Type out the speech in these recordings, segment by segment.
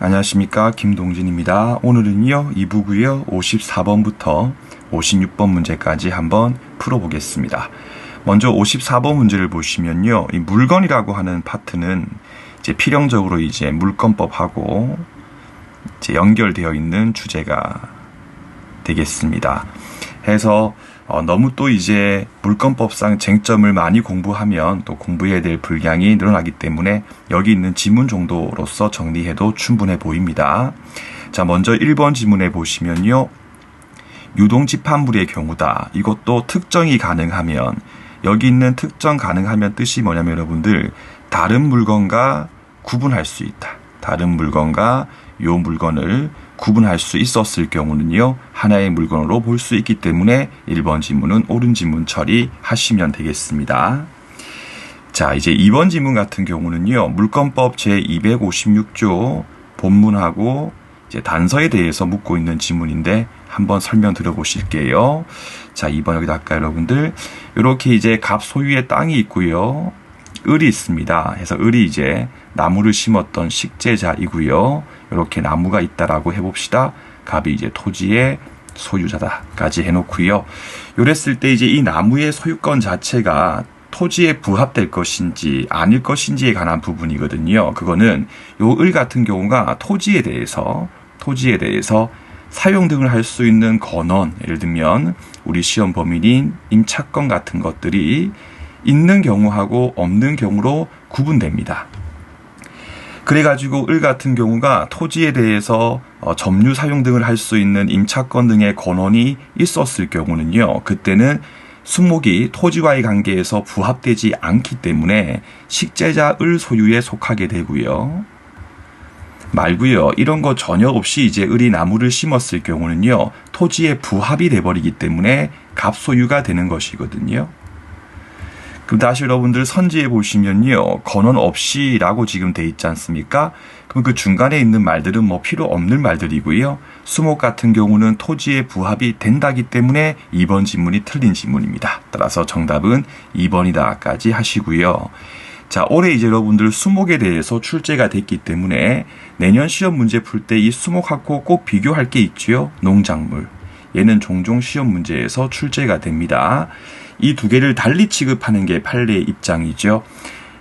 안녕하십니까, 김동진입니다. 오늘은요 2부고요 54번부터 56번 문제까지 한번 풀어보겠습니다. 먼저 54번 문제를 보시면요, 이 물건이라고 하는 파트는 이제 필연적으로 이제 물건법하고 이제 연결되어 있는 주제가 되겠습니다. 해서 너무 또 이제 물건법상 쟁점을 많이 공부하면 또 공부해야 될 분량이 늘어나기 때문에 여기 있는 지문 정도로서 정리해도 충분해 보입니다. 자, 먼저 1번 지문에 보시면요, 유동집합물의 경우다. 이것도 특정이 가능하면, 여기 있는 특정 가능하면 뜻이 뭐냐면 여러분들, 다른 물건과 구분할 수 있다. 다른 물건과 요 물건을 구분할 수 있었을 경우는요, 하나의 물건으로 볼 수 있기 때문에 1번 지문은 옳은 지문 처리하시면 되겠습니다. 자, 이제 2번 지문 같은 경우는요, 물건법 제256조 본문하고 이제 단서에 대해서 묻고 있는 지문인데 한번 설명 들어보실게요. 자, 2번 여기다 할까요, 여러분들? 이렇게 이제 갑 소유의 땅이 있고요, 을이 있습니다. 해서 을이 이제 나무를 심었던 식재자이고요. 이렇게 나무가 있다라고 해봅시다. 갑이 이제 토지의 소유자다까지 해놓고요. 요랬을 때 이제 이 나무의 소유권 자체가 토지에 부합될 것인지 아닐 것인지에 관한 부분이거든요. 그거는 요 을 같은 경우가 토지에 대해서 사용 등을 할 수 있는 권원, 예를 들면 우리 시험 범위인 임차권 같은 것들이 있는 경우하고 없는 경우로 구분됩니다. 그래가지고 을 같은 경우가 토지에 대해서 점유 사용 등을 할 수 있는 임차권 등의 권한이 있었을 경우는요, 그때는 수목이 토지와의 관계에서 부합되지 않기 때문에 식재자 을 소유에 속하게 되고요. 말고요, 이런 거 전혀 없이 이제 을이 나무를 심었을 경우는요, 토지에 부합이 돼버리기 때문에 갑 소유가 되는 것이거든요. 그럼 다시 여러분들 선지에 보시면요, 건원 없이라고 지금 돼 있지 않습니까? 그럼 그 중간에 있는 말들은 뭐 필요 없는 말들이고요. 수목 같은 경우는 토지에 부합이 된다기 때문에 2번 지문이 틀린 지문입니다. 따라서 정답은 2번이다까지 하시고요. 자, 올해 이제 여러분들 수목에 대해서 출제가 됐기 때문에 내년 시험 문제 풀 때 이 수목하고 꼭 비교할 게 있죠. 농작물. 얘는 종종 시험 문제에서 출제가 됩니다. 이 두 개를 달리 취급하는 게 판례의 입장이죠.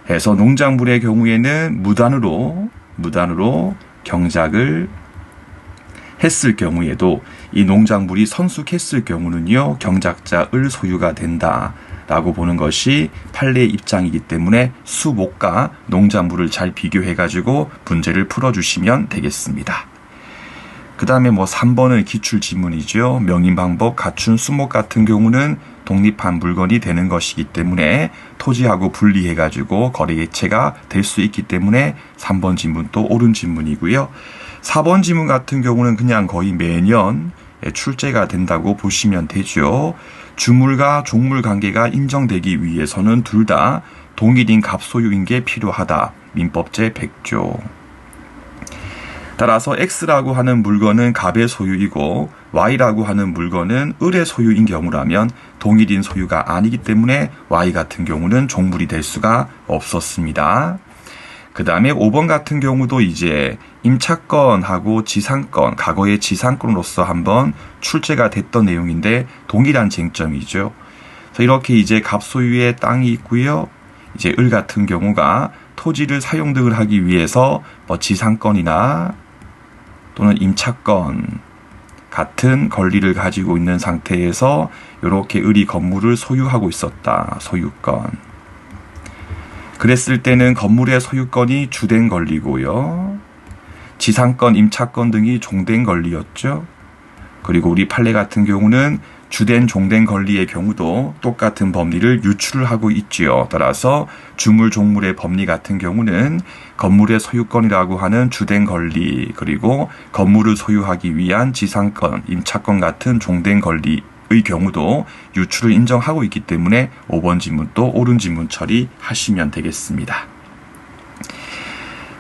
해서 농작물의 경우에는 무단으로 경작을 했을 경우에도 이 농작물이 성숙했을 경우는요, 경작자 을 소유가 된다라고 보는 것이 판례의 입장이기 때문에 수목과 농작물을 잘 비교해가지고 문제를 풀어주시면 되겠습니다. 그 다음에 3번은 기출지문이죠. 명인방법 갖춘 수목 같은 경우는 독립한 물건이 되는 것이기 때문에 토지하고 분리해가지고 거래개체가 될 수 있기 때문에 3번 지문도 옳은 지문이고요. 4번 지문 같은 경우는 그냥 거의 매년 출제가 된다고 보시면 되죠. 주물과 종물 관계가 인정되기 위해서는 둘 다 동일인 갑소유인 게 필요하다. 민법 제100조. 따라서 X라고 하는 물건은 갑의 소유이고 Y라고 하는 물건은 을의 소유인 경우라면 동일인 소유가 아니기 때문에 Y 같은 경우는 종물이 될 수가 없었습니다. 그 다음에 5번 같은 경우도 이제 임차권하고 지상권, 과거의 지상권으로서 한번 출제가 됐던 내용인데 동일한 쟁점이죠. 그래서 이렇게 이제 갑 소유의 땅이 있고요. 이제 을 같은 경우가 토지를 사용 등을 하기 위해서 지상권이나 또는 임차권 같은 권리를 가지고 있는 상태에서 이렇게 을이 건물을 소유하고 있었다. 소유권. 그랬을 때는 건물의 소유권이 주된 권리고요. 지상권, 임차권 등이 종된 권리였죠. 그리고 우리 판례 같은 경우는 주된 종된 권리의 경우도 똑같은 법리를 유출을 하고 있지요. 따라서 주물 종물의 법리 같은 경우는 건물의 소유권이라고 하는 주된 권리, 그리고 건물을 소유하기 위한 지상권, 임차권 같은 종된 권리의 경우도 유출을 인정하고 있기 때문에 5번 지문도 옳은 지문 처리하시면 되겠습니다.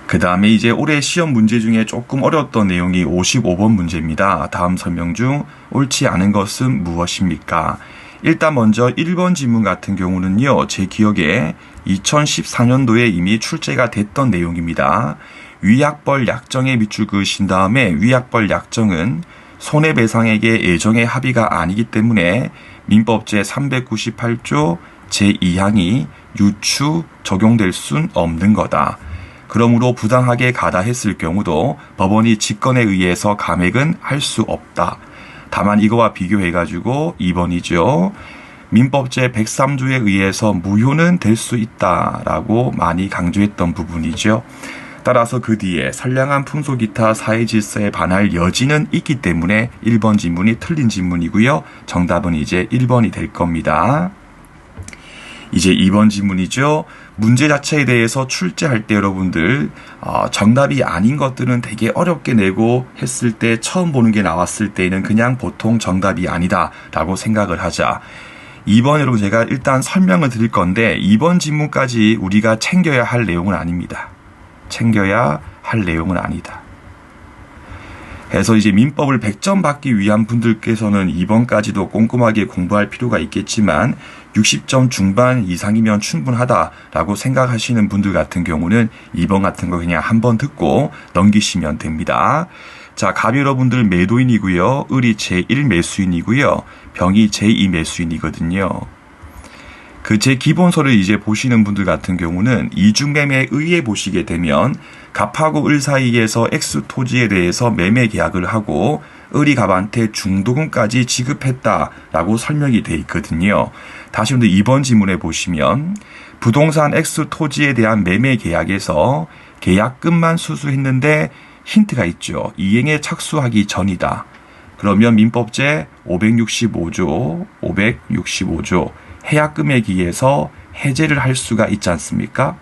그 다음에 이제 올해 시험 문제 중에 조금 어려웠던 내용이 55번 문제입니다. 다음 설명 중 옳지 않은 것은 무엇입니까? 일단 먼저 1번 지문 같은 경우는요, 제 기억에 2014년도에 이미 출제가 됐던 내용입니다. 위약벌 약정에 밑줄 그으신 다음에 위약벌 약정은 손해배상액의 예정의 합의가 아니기 때문에 민법 제398조 제2항이 유추 적용될 순 없는 거다. 그러므로 부당하게 가다했을 경우도 법원이 직권에 의해서 감액은 할 수 없다. 다만 이거와 비교해가지고 2번이죠. 민법 제103조에 의해서 무효는 될 수 있다라고 많이 강조했던 부분이죠. 따라서 그 뒤에 선량한 풍소 기타 사회질서에 반할 여지는 있기 때문에 1번 지문이 틀린 지문이고요. 정답은 이제 1번이 될 겁니다. 이제 2번 지문이죠. 문제 자체에 대해서 출제할 때 여러분들 정답이 아닌 것들은 되게 어렵게 내고 했을 때 처음 보는 게 나왔을 때는 그냥 보통 정답이 아니다 라고 생각을 하자. 2번 여러분 제가 일단 설명을 드릴 건데 2번 지문까지 우리가 챙겨야 할 내용은 아닙니다. 챙겨야 할 내용은 아니다. 그래서 이제 민법을 100점 받기 위한 분들께서는 2번까지도 꼼꼼하게 공부할 필요가 있겠지만 60점 중반 이상이면 충분하다라고 생각하시는 분들 같은 경우는 2번 같은 거 그냥 한번 듣고 넘기시면 됩니다. 자, 갑 여러분들 매도인이고요. 을이 제1 매수인이고요. 병이 제2 매수인이거든요. 그 제 기본서를 이제 보시는 분들 같은 경우는 이중매매에 의해 보시게 되면 갑하고 을 사이에서 X 토지에 대해서 매매 계약을 하고 을이 갑한테 중도금까지 지급했다라고 설명이 돼 있거든요. 다시 한번 2번 지문에 보시면 부동산 X 토지에 대한 매매 계약에서 계약금만 수수했는데 힌트가 있죠. 이행에 착수하기 전이다. 그러면 민법제 565조 해약금액에 의해서 해제를 할 수가 있지 않습니까?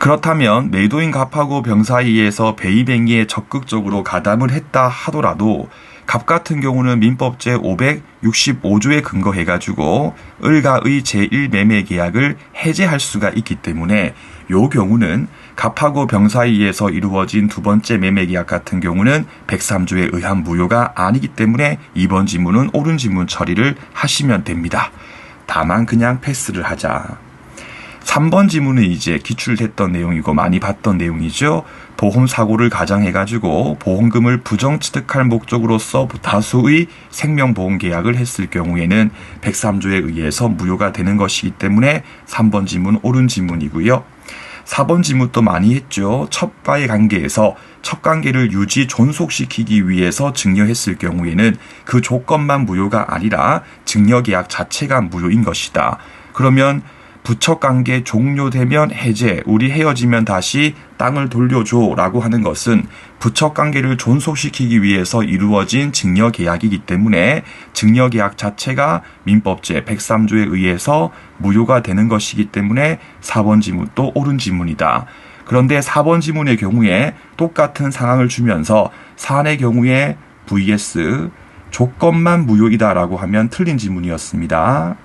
그렇다면 매도인 갑하고 병 사이에서 배입행위에 적극적으로 가담을 했다 하더라도 갑 같은 경우는 민법제 565조에 근거해가지고 을과 의 제1 매매 계약을 해제할 수가 있기 때문에 이 경우는 갑하고 병 사이에서 이루어진 두 번째 매매 계약 같은 경우는 103조에 의한 무효가 아니기 때문에 2번 지문은 옳은 지문 처리를 하시면 됩니다. 다만 그냥 패스를 하자. 3번 지문은 이제 기출됐던 내용이고 많이 봤던 내용이죠. 보험사고를 가정해가지고 보험금을 부정취득할 목적으로서 다수의 생명보험계약을 했을 경우에는 103조에 의해서 무효가 되는 것이기 때문에 3번 지문 옳은 지문이고요. 4번 지문도 많이 했죠. 첩과의 관계에서 첩관계를 유지 존속시키기 위해서 증여했을 경우에는 그 조건만 무효가 아니라 증여계약 자체가 무효인 것이다. 그러면 부척관계 종료되면 해제, 우리 헤어지면 다시 땅을 돌려줘 라고 하는 것은 부척관계를 존속시키기 위해서 이루어진 증여계약이기 때문에 증여계약 자체가 민법제 103조에 의해서 무효가 되는 것이기 때문에 4번 지문도 옳은 지문이다. 그런데 4번 지문의 경우에 똑같은 상황을 주면서 사안의 경우에 vs 조건만 무효이다라고 하면 틀린 지문이었습니다.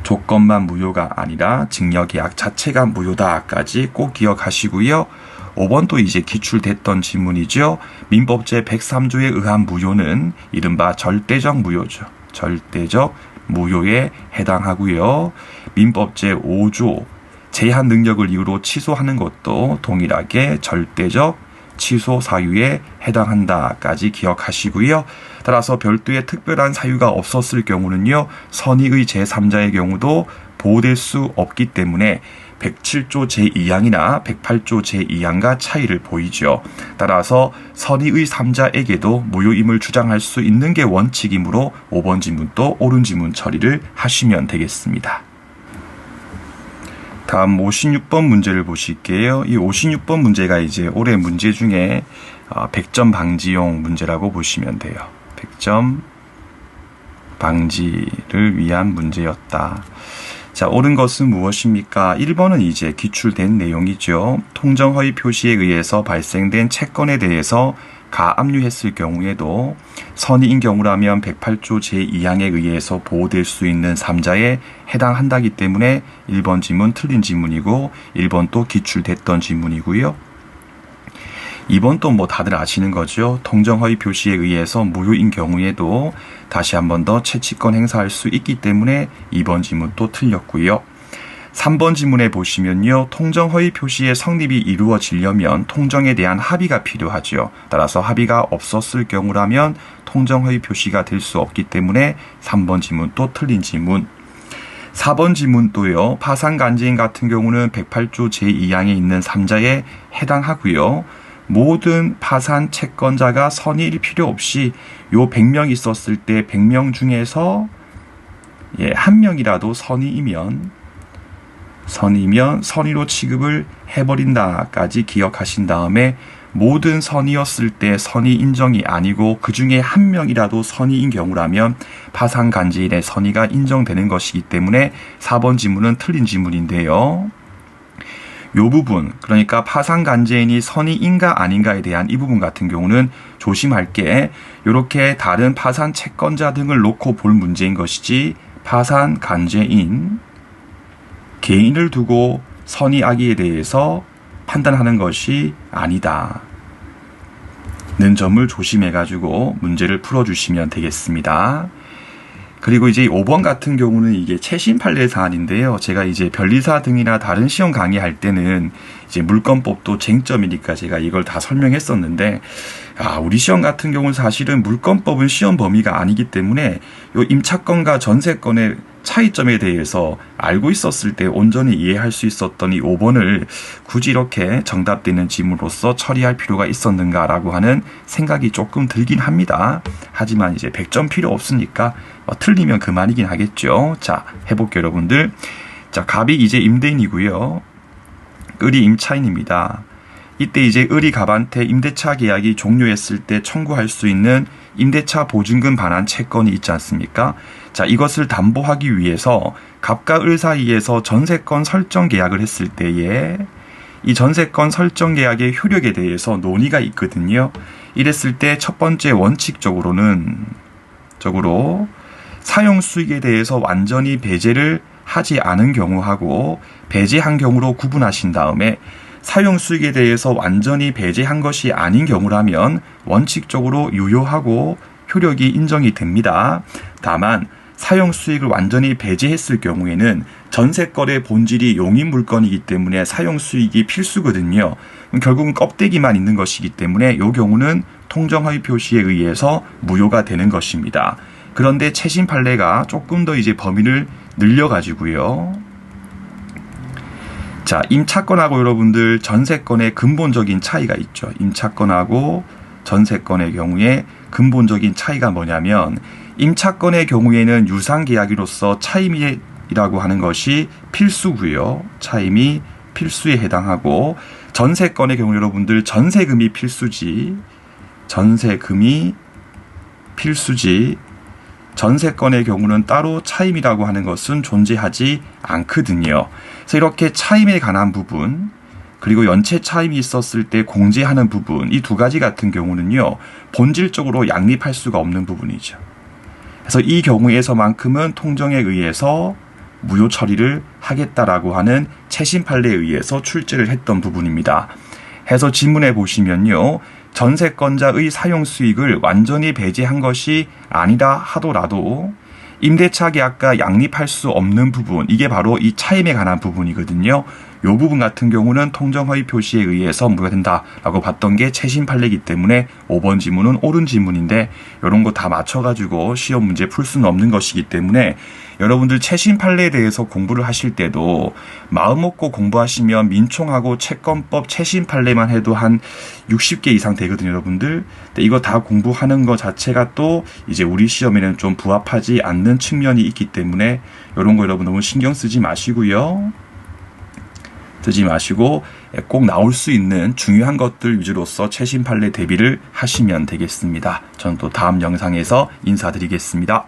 조건만 무효가 아니라 증여계약 자체가 무효다까지 꼭 기억하시고요. 5번도 이제 기출됐던 지문이죠. 민법제 103조에 의한 무효는 이른바 절대적 무효죠. 절대적 무효에 해당하고요. 민법제 5조 제한 능력을 이유로 취소하는 것도 동일하게 절대적 취소 사유에 해당한다까지 기억하시고요. 따라서 별도의 특별한 사유가 없었을 경우는요. 선의의 제3자의 경우도 보호될 수 없기 때문에 107조 제2항이나 108조 제2항과 차이를 보이죠. 따라서 선의의 3자에게도 무효임을 주장할 수 있는 게 원칙이므로 5번 지문도 옳은 지문 처리를 하시면 되겠습니다. 다음 56번 문제를 보실게요. 이 56번 문제가 이제 올해 문제 중에 100점 방지용 문제라고 보시면 돼요. 100점 방지를 위한 문제였다. 자, 옳은 것은 무엇입니까? 1번은 이제 기출된 내용이죠. 통정허위 표시에 의해서 발생된 채권에 대해서 가압류했을 경우에도 선의인 경우라면 108조 제2항에 의해서 보호될 수 있는 3자에 해당한다기 때문에 1번 지문 틀린 지문이고 1번 또 기출됐던 지문이고요. 2번 또 뭐 다들 아시는 거죠. 통정허위 표시에 의해서 무효인 경우에도 다시 한 번 더 채취권 행사할 수 있기 때문에 2번 지문 또 틀렸고요. 3번 지문에 보시면요. 통정허위 표시의 성립이 이루어지려면 통정에 대한 합의가 필요하죠. 따라서 합의가 없었을 경우라면 통정허위 표시가 될 수 없기 때문에 3번 지문 또 틀린 지문. 4번 지문도요. 파산간제인 같은 경우는 108조 제2항에 있는 3자에 해당하고요. 모든 파산 채권자가 선의일 필요 없이 요 100명 있었을 때 100명 중에서 한 명이라도 선의이면 선의로 취급을 해버린다까지 기억하신 다음에 모든 선의였을 때 선의 인정이 아니고 그 중에 한 명이라도 선의인 경우라면 파산간제인의 선의가 인정되는 것이기 때문에 4번 지문은 틀린 지문인데요. 요 부분, 그러니까 파산간제인이 선의인가 아닌가에 대한 이 부분 같은 경우는 조심할 게 이렇게 다른 파산 채권자 등을 놓고 볼 문제인 것이지 파산간제인 개인을 두고 선의악의에 대해서 판단하는 것이 아니다. 는 점을 조심해가지고 문제를 풀어주시면 되겠습니다. 그리고 이제 5번 같은 경우는 이게 최신 판례 사안인데요. 제가 이제 변리사 등이나 다른 시험 강의할 때는 이제 물권법도 쟁점이니까 제가 이걸 다 설명했었는데, 우리 시험 같은 경우는 사실은 물권법은 시험 범위가 아니기 때문에 요 임차권과 전세권의 차이점에 대해서 알고 있었을 때 온전히 이해할 수 있었던 이 5번을 굳이 이렇게 정답되는 지문으로서 처리할 필요가 있었는가라고 하는 생각이 조금 들긴 합니다. 하지만 이제 100점 필요 없으니까 틀리면 그만이긴 하겠죠. 자, 해볼게요, 여러분들. 자, 갑이 이제 임대인이고요. 을이 임차인입니다. 이때 이제 을이 갑한테 임대차 계약이 종료했을 때 청구할 수 있는 임대차 보증금 반환 채권이 있지 않습니까? 자, 이것을 담보하기 위해서 갑과 을 사이에서 전세권 설정 계약을 했을 때에 이 전세권 설정 계약의 효력에 대해서 논의가 있거든요. 이랬을 때 첫 번째 원칙적으로는 사용 수익에 대해서 완전히 배제를 하지 않은 경우하고 배제한 경우로 구분하신 다음에 사용 수익에 대해서 완전히 배제한 것이 아닌 경우라면 원칙적으로 유효하고 효력이 인정이 됩니다. 다만 사용 수익을 완전히 배제했을 경우에는 전세권의 본질이 용인 물건이기 때문에 사용 수익이 필수거든요. 결국은 껍데기만 있는 것이기 때문에 이 경우는 통정허위 표시에 의해서 무효가 되는 것입니다. 그런데 최신 판례가 조금 더 이제 범위를 늘려가지고요. 자, 임차권하고 여러분들 전세권의 근본적인 차이가 있죠. 임차권하고 전세권의 경우에 근본적인 차이가 뭐냐면 임차권의 경우에는 유상계약으로서 차임이라고 하는 것이 필수고요. 차임이 필수에 해당하고 전세권의 경우 여러분들 전세금이 필수지. 전세권의 경우는 따로 차임이라고 하는 것은 존재하지 않거든요. 그래서 이렇게 차임에 관한 부분 그리고 연체 차임이 있었을 때 공제하는 부분 이 두 가지 같은 경우는요. 본질적으로 양립할 수가 없는 부분이죠. 그래서 이 경우에서만큼은 통정에 의해서 무효 처리를 하겠다라고 하는 최신 판례에 의해서 출제를 했던 부분입니다. 해서 지문에 보시면요. 전세권자의 사용 수익을 완전히 배제한 것이 아니다 하더라도 임대차 계약과 양립할 수 없는 부분 이게 바로 이 차임에 관한 부분이거든요. 이 부분 같은 경우는 통정허위 표시에 의해서 무효된다라고 봤던 게 최신 판례이기 때문에 5번 지문은 옳은 지문인데 이런 거 다 맞춰가지고 시험 문제 풀 수는 없는 것이기 때문에 여러분들 최신 판례에 대해서 공부를 하실 때도 마음 먹고 공부하시면 민총하고 채권법 최신 판례만 해도 한 60개 이상 되거든요, 여러분들. 근데 이거 다 공부하는 것 자체가 또 이제 우리 시험에는 좀 부합하지 않는 측면이 있기 때문에 이런 거 여러분 너무 신경 쓰지 마시고요. 꼭 나올 수 있는 중요한 것들 위주로서 최신 판례 대비를 하시면 되겠습니다. 저는 또 다음 영상에서 인사드리겠습니다.